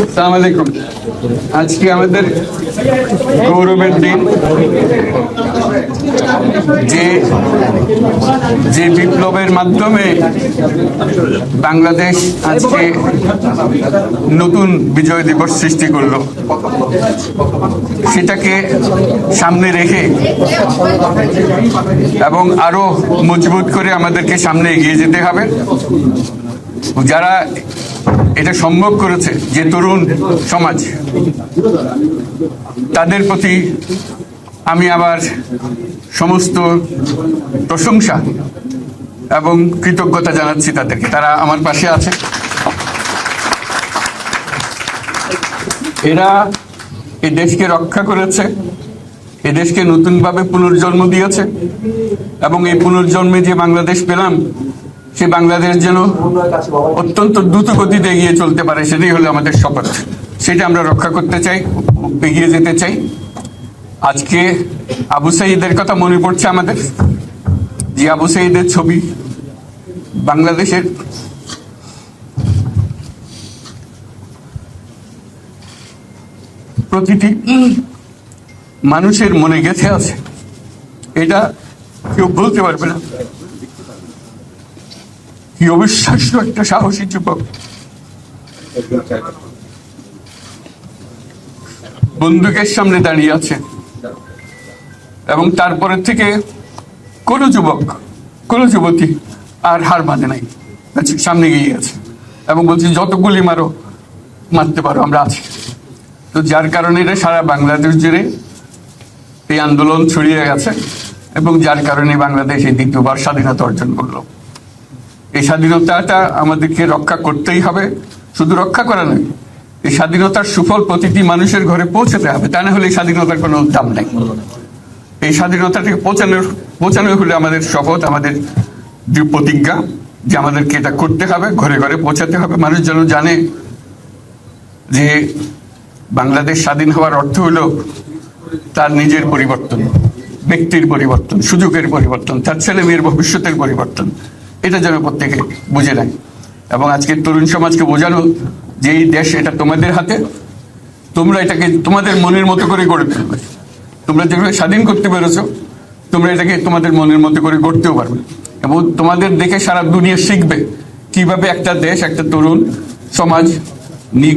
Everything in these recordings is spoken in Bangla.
আসসালামু আলাইকুম। আজকে আমাদের গৌরবের দিন। যে বিপ্লবের মাধ্যমে বাংলাদেশ আজকে নতুন বিজয় দিবস সৃষ্টি করলো, সেটাকে সামনে রেখে এবং আরো মজবুত করে আমাদেরকে সামনে এগিয়ে যেতে হবে। যারা এটা সম্ভব করেছে, যে তরুণ সমাজ, তাদের প্রতি আমি আবার সমস্ত প্রশংসা এবং কৃতজ্ঞতা জানাচ্ছি তাদেরকে। তারা আমার পাশে আছে। এরা এই দেশকে রক্ষা করেছে, এই দেশকে নতুনভাবে পুনর্জন্ম দিয়েছে এবং এই পুনর্জন্মে যে বাংলাদেশ পেলাম, সে বাংলাদেশ যেন অত্যন্ত দ্রুত গতিতে এগিয়ে চলতে পারে, সেটাই হলো আমাদের শপথ। সেটা আমরা রক্ষা করতে চাই, এগিয়ে যেতে চাই। আজকে আবু সাঈদের কথা মনে পড়ছে আমাদের, যে আবু সাঈদের ছবি বাংলাদেশের প্রতিটি মানুষের মনে গেঁথে আছে। এটা কেউ বলতে পারবে না। কি অবিশ্বাস্য একটা সাহসী যুবক, বন্দুকের সামনে দাঁড়িয়ে আছে এবং তারপরে থেকে কোনো যুবক, কোনো যুবতী আর হার মানে নাই, সামনে গিয়ে আছে এবং বলছে যত গুলি মারো, মারতে পারো, আমরা আছি। তো যার কারণে এটা সারা বাংলাদেশ জুড়ে এই আন্দোলন ছড়িয়ে গেছে এবং যার কারণে বাংলাদেশ এই দ্বিতীয়বার স্বাধীনতা অর্জন করলো। এই স্বাধীনতাটা আমাদেরকে রক্ষা করতেই হবে। শুধু রক্ষা করা নয়, এই স্বাধীনতার সুফল প্রতিটি মানুষের ঘরে পৌঁছাতে হবে। তা না হলে এই স্বাধীনতার কোনো দাম নেই। এই স্বাধীনতাটাকে পৌঁছানো হলে আমাদের শপথ, আমাদের যে প্রতিজ্ঞা, যে আমাদেরকে এটা করতে হবে, ঘরে ঘরে পৌঁছাতে হবে। মানুষ যেন জানে যে বাংলাদেশ স্বাধীন হওয়ার অর্থ হলো তার নিজের পরিবর্তন, ব্যক্তির পরিবর্তন, সুযোগের পরিবর্তন, তার ছেলে মেয়ের ভবিষ্যতের পরিবর্তন। এটা যেন প্রত্যেকে বুঝে নেয় এবং আজকের তরুণ সমাজকে বোঝানো যে এই দেশ এটা তোমাদের হাতে, তোমরা এটাকে তোমাদের মনের মতো করে গড়ে তুলবে। তোমরা যেভাবে স্বাধীন করতে পেরেছো, তোমরা এটাকে তোমাদের মনের মতো করে গড়তেও পারবে এবং তোমাদের দেখে সারা দুনিয়া শিখবে কিভাবে একটা দেশ, একটা তরুণ সমাজ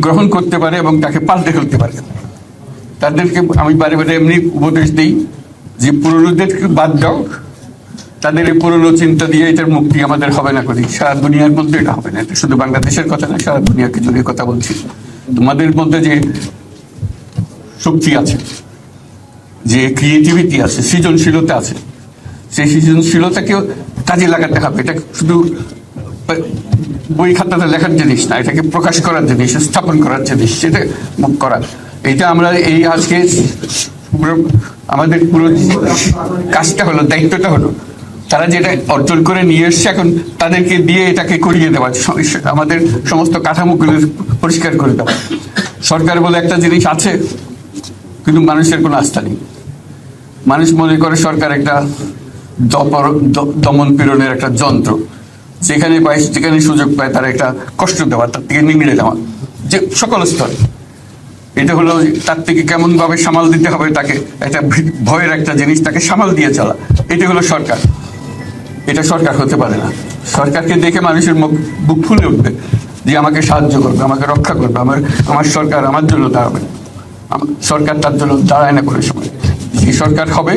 গ্রহণ করতে পারে এবং তাকে পাল্টে ফেলতে পারে। তাদেরকে আমি বারে বারে এমনি উপদেশ দিই যে পুরনোদেরকে বাদ দাও, তাদের এই পুরনো চিন্তা দিয়ে এটার মুক্তি আমাদের হবে না। করি সারা দুনিয়ার মধ্যে এটা হবে না। এটা শুধু বাংলাদেশের কথা না, সারা দুনিয়াকে জুড়ে কথা বলছি। তোমাদের মধ্যে যে শক্তি আছে, যে ক্রিয়েটিভিটি আছে, সৃজনশীলতা আছে, সেই সৃজনশীলতাকেও কাজে লাগাতে হবে। এটা শুধু বই খাতাতে লেখার জিনিস না, এটাকে প্রকাশ করার জিনিস, স্থাপন করার জিনিস, সেটা মুখ করার। এটা আমরা এই আজকে আমাদের পুরো কাজটা হলো, দায়িত্বটা হলো, তারা যেটা অর্জন করে নিয়ে এসছে, এখন তাদেরকে দিয়ে এটাকে করিয়ে দেওয়া, আমাদের সমস্ত কাঠামোগুলো পরিষ্কার করে দেওয়া। সরকার বলে একটা জিনিস আছে, কিন্তু মানুষের কোনো আস্থা নেই। মানুষ মনে করে সরকার একটা দমন পীড়নের একটা যন্ত্র, যেখানে পায়, যেখানে সুযোগ পায় তার একটা কষ্ট দেওয়া, তার থেকে নিংড়ে দেওয়া, যে সকল স্তরে। এটা হলো তার থেকে কেমন ভাবে সামাল দিতে হবে, তাকে একটা ভয়ের একটা জিনিস, তাকে সামাল দিয়ে চলা। এটা হলো সরকার। এটা সরকার হতে পারে না। সরকারকে দেখে মানুষের বুক ফুলে উঠবে যে আমাকে সাহায্য করবে, আমাকে রক্ষা করবে, আমার সরকার আমার জন্য দাঁড়াবে। সরকার তার জন্য দাঁড়ায় না কোনো সময়। যে সরকার হবে,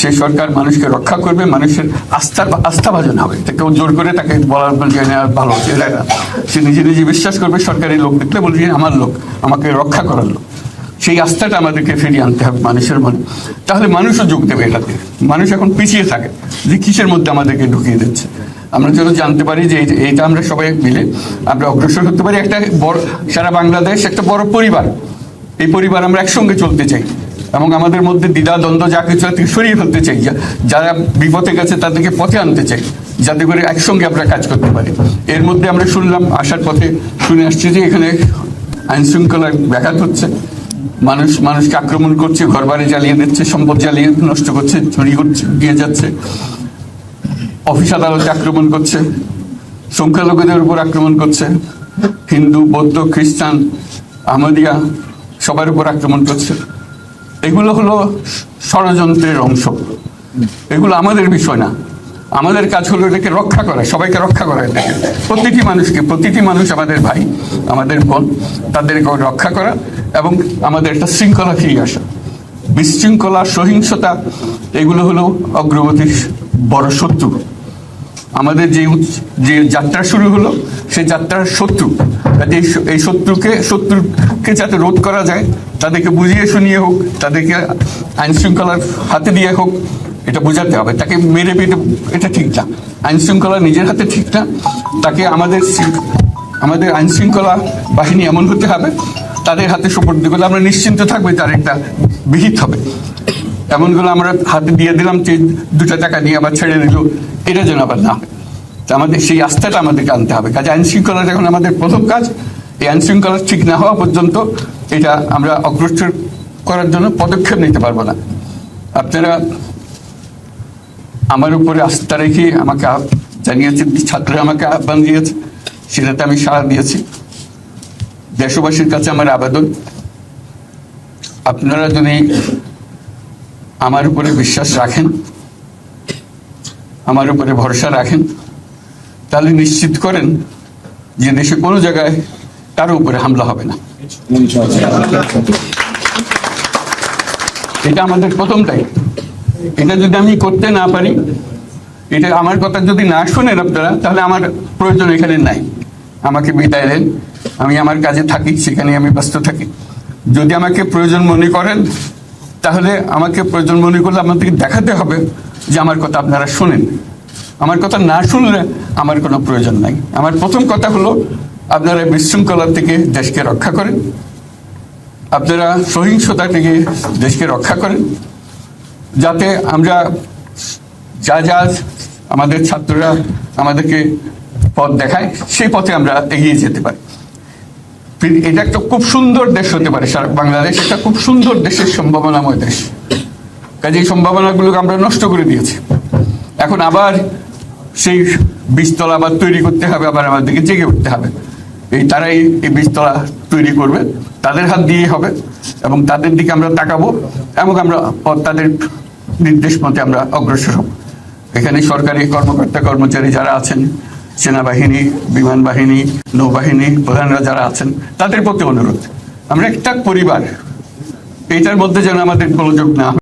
সেই সরকার মানুষকে রক্ষা করবে, মানুষের আস্থাভাজন হবে। কেউ জোর করে তাকে বলার ভালো এটা না। সে নিজে নিজে বিশ্বাস করবে, সরকারি লোক দেখলে বলবে আমার লোক, আমাকে রক্ষা করার লোক। সেই আস্থাটা আমাদেরকে ফিরিয়ে আনতে হবে মানুষের মনে। তাহলে মানুষও যোগ দেবে এটাতে। মানুষ এখন পিছিয়ে থাকে যে কিসের মধ্যে আমাদেরকে ঢুকিয়ে দিচ্ছে। আমরা যেন জানতে পারি যে এইটা আমরা সবাই মিলে আমরা অগ্রসর হতে পারি। একটা বড়, সারা বাংলাদেশ একটা বড় পরিবার। এই পরিবার আমরা একসঙ্গে চলতে চাই এবং আমাদের মধ্যে দ্বিধা দ্বন্দ্ব যা কিছু থেকে সরিয়ে ফেলতে চাই। যারা বিপথে গেছে তাদেরকে পথে আনতে চাই, যাতে করে একসঙ্গে আমরা কাজ করতে পারি। এর মধ্যে আমরা শুনলাম, আসার পথে শুনে আসছি যে এখানে আইন শৃঙ্খলার ব্যাঘাত হচ্ছে, মানুষকে আক্রমণ করছে, ঘর বাড়ি জ্বালিয়ে দিচ্ছে, সম্পদ জ্বালিয়ে নষ্ট করছে, চুরি করছে, দিয়ে যাচ্ছে, অফিস আদালতে আক্রমণ করছে, সংখ্যালঘুদের উপর আক্রমণ করছে, হিন্দু, বৌদ্ধ, খ্রিস্টান আহমদিয়া সবার উপর আক্রমণ করছে। এগুলো হলো ষড়যন্ত্রের অংশ, এগুলো আমাদের বিষয় না। আমাদের কাজ হলো এটাকে রক্ষা করা, সবাইকে রক্ষা করা, এটাকে প্রতিটি মানুষ আমাদের ভাই, আমাদের বোন, তাদেরকে রক্ষা করা এবং আমাদের একটা শৃঙ্খলা ফিরিয়ে আসা। বিশৃঙ্খলা, সহিংসতা এগুলো হলো অগ্রগতির বড় শত্রু। আমাদের যে যাত্রা শুরু হলো সেই যাত্রার শত্রু, এই শত্রুকে যাতে রোধ করা যায়, তাদেরকে বুঝিয়ে শুনিয়ে হোক, তাদেরকে আইন শৃঙ্খলার হাতে দিয়ে হোক, এটা বোঝাতে হবে। তাকে মেরে পেটে এটা ঠিক না, আইন শৃঙ্খলা নিজের হাতে ঠিক না। তাকে আমাদের আইন শৃঙ্খলা বাহিনী এমন হতে হবে, তাদের হাতে সুপর্দ করলে আমরা নিশ্চিন্ত থাকবে তার একটা বিহিত হবে। এমনগুলো আমরা হাতে দিয়ে দিলাম যে 2 টাকা নিয়ে আবার ছেড়ে দিল, এটা যেন আবার না। আমাদের সেই আস্থাটা আমাদেরকে আনতে হবে। কাজে আইন শৃঙ্খলা যখন আমাদের প্রথম কাজ, এই আইন শৃঙ্খলা ঠিক না হওয়া পর্যন্ত এটা আমরা অগ্রসর করার জন্য পদক্ষেপ নিতে পারবো না। আপনারা আমার উপরে আস্থা রেখে আমাকে জানিয়েছেন, ছাত্ররা আমাকে আহ্বান দিয়েছে, সেটাতে আমি সাড়া দিয়েছি। দেশবাসীর কাছে আমার আবেদন, আপনারা যদি আমার উপরে বিশ্বাস রাখেন, আমার উপরে ভরসা রাখেন, তাহলে নিশ্চিত করেন যে দেশে কোনো জায়গায় কারো উপরে হামলা হবে না। এটা আমাদের প্রথম দায়িত্ব। এটা যদি আমি করতে না পারি, এটা আমার কথা যদি না শোনেন আপনারা, তাহলে আমার প্রয়োজন এখানে নাই। আমাকে বিদায় দেন, আমি আমার কাজে থাকি, সেখানে আমি ব্যস্ত থাকি। যদি আমাকে প্রয়োজন মনে করেন, তাহলে আমাকে প্রয়োজন মনে করলে আপনাদেরকে দেখাতে হবে যে আমার কথা আপনারা শোনেন। আমার কথা না শুনলে আমার কোনো প্রয়োজন নাই। আমার প্রথম কথা হলো, আপনারা বিশৃঙ্খলা থেকে দেশকে রক্ষা করেন, আপনারা সহিংসতা থেকে দেশকে রক্ষা করেন, যাতে আমরা যা আমাদের ছাত্ররা আমাদেরকে পথ দেখায়, সেই পথে আমরা এগিয়ে যেতে পারি। এটা একটা খুব সুন্দর দেশ হতে পারে, সারা বাংলাদেশ একটা খুব সুন্দর দেশের সম্ভাবনাময় দেশ। কাজে এই সম্ভাবনাগুলোকে আমরা নষ্ট করে দিয়েছি। এখন আবার সেই বীজতলা আবার তৈরি করতে হবে, আবার আমাদেরকে জেগে উঠতে হবে। তারাই এই বীজতলা তৈরি করবে, তাদের হাত দিয়ে হবে এবং তাদের দিকে আমরা তাকাবো এবং আমরা তাদের নির্দেশ মতে আমরা অগ্রসর হব। এখানে সরকারি কর্মকর্তা কর্মচারী যারা আছেন, সেনাবাহিনী, বিমান বাহিনী, নৌবাহিনী প্রধানরা যারা আছেন, তাদের প্রতি অনুরোধ, আমরা একটা পরিবার, এইটার মধ্যে যেন আমাদের গোলযোগ না হয়।